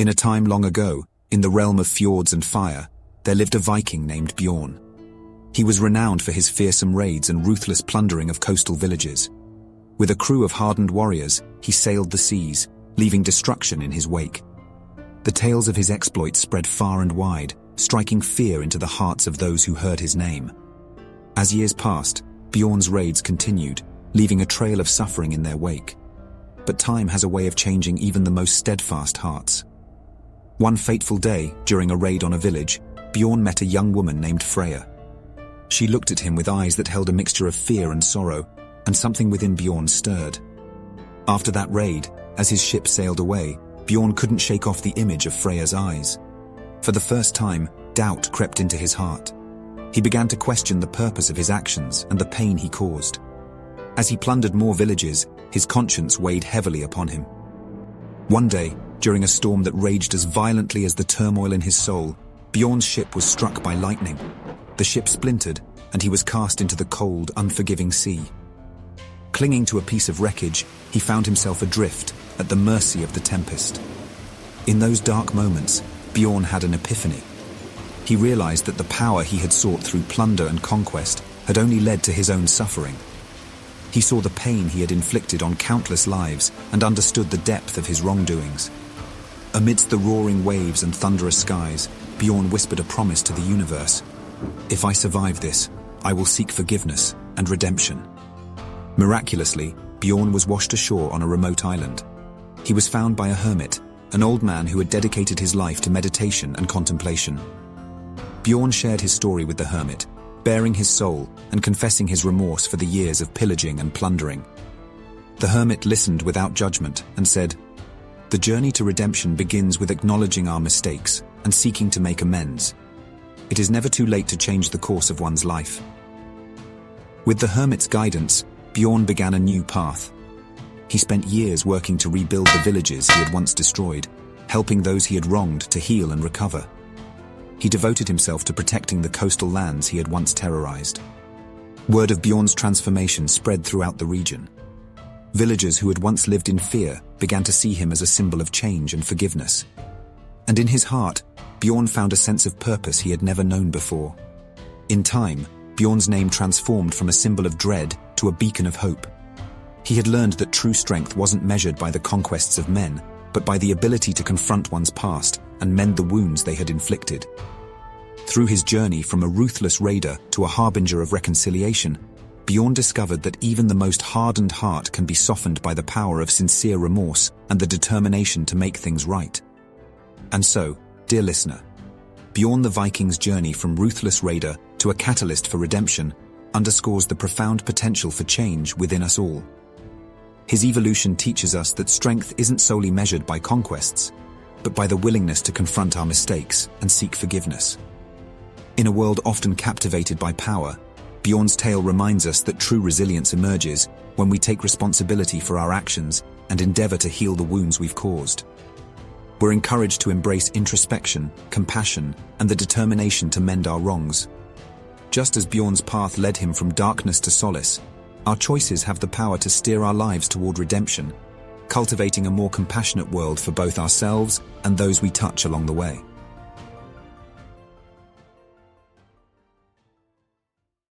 In a time long ago, in the realm of fjords and fire, there lived a Viking named Björn. He was renowned for his fearsome raids and ruthless plundering of coastal villages. With a crew of hardened warriors, he sailed the seas, leaving destruction in his wake. The tales of his exploits spread far and wide, striking fear into the hearts of those who heard his name. As years passed, Björn's raids continued, leaving a trail of suffering in their wake. But time has a way of changing even the most steadfast hearts. One fateful day, during a raid on a village, Björn met a young woman named Freya. She looked at him with eyes that held a mixture of fear and sorrow, and something within Björn stirred. After that raid, as his ship sailed away, Björn couldn't shake off the image of Freya's eyes. For the first time, doubt crept into his heart. He began to question the purpose of his actions and the pain he caused. As he plundered more villages, his conscience weighed heavily upon him. One day, during a storm that raged as violently as the turmoil in his soul, Björn's ship was struck by lightning. The ship splintered, and he was cast into the cold, unforgiving sea. Clinging to a piece of wreckage, he found himself adrift, at the mercy of the tempest. In those dark moments, Björn had an epiphany. He realized that the power he had sought through plunder and conquest had only led to his own suffering. He saw the pain he had inflicted on countless lives and understood the depth of his wrongdoings. Amidst the roaring waves and thunderous skies, Björn whispered a promise to the universe. "If I survive this, I will seek forgiveness and redemption." Miraculously, Björn was washed ashore on a remote island. He was found by a hermit, an old man who had dedicated his life to meditation and contemplation. Björn shared his story with the hermit, bearing his soul and confessing his remorse for the years of pillaging and plundering. The hermit listened without judgment and said, "The journey to redemption begins with acknowledging our mistakes and seeking to make amends. It is never too late to change the course of one's life." With the hermit's guidance, Björn began a new path. He spent years working to rebuild the villages he had once destroyed, helping those he had wronged to heal and recover. He devoted himself to protecting the coastal lands he had once terrorized. Word of Björn's transformation spread throughout the region. Villagers who had once lived in fear began to see him as a symbol of change and forgiveness. And in his heart, Björn found a sense of purpose he had never known before. In time, Björn's name transformed from a symbol of dread to a beacon of hope. He had learned that true strength wasn't measured by the conquests of men, but by the ability to confront one's past and mend the wounds they had inflicted. Through his journey from a ruthless raider to a harbinger of reconciliation, Björn discovered that even the most hardened heart can be softened by the power of sincere remorse and the determination to make things right. And so, dear listener, Björn the Viking's journey from ruthless raider to a catalyst for redemption underscores the profound potential for change within us all. His evolution teaches us that strength isn't solely measured by conquests, but by the willingness to confront our mistakes and seek forgiveness. In a world often captivated by power, Björn's tale reminds us that true resilience emerges when we take responsibility for our actions and endeavor to heal the wounds we've caused. We're encouraged to embrace introspection, compassion, and the determination to mend our wrongs. Just as Björn's path led him from darkness to solace, our choices have the power to steer our lives toward redemption, cultivating a more compassionate world for both ourselves and those we touch along the way.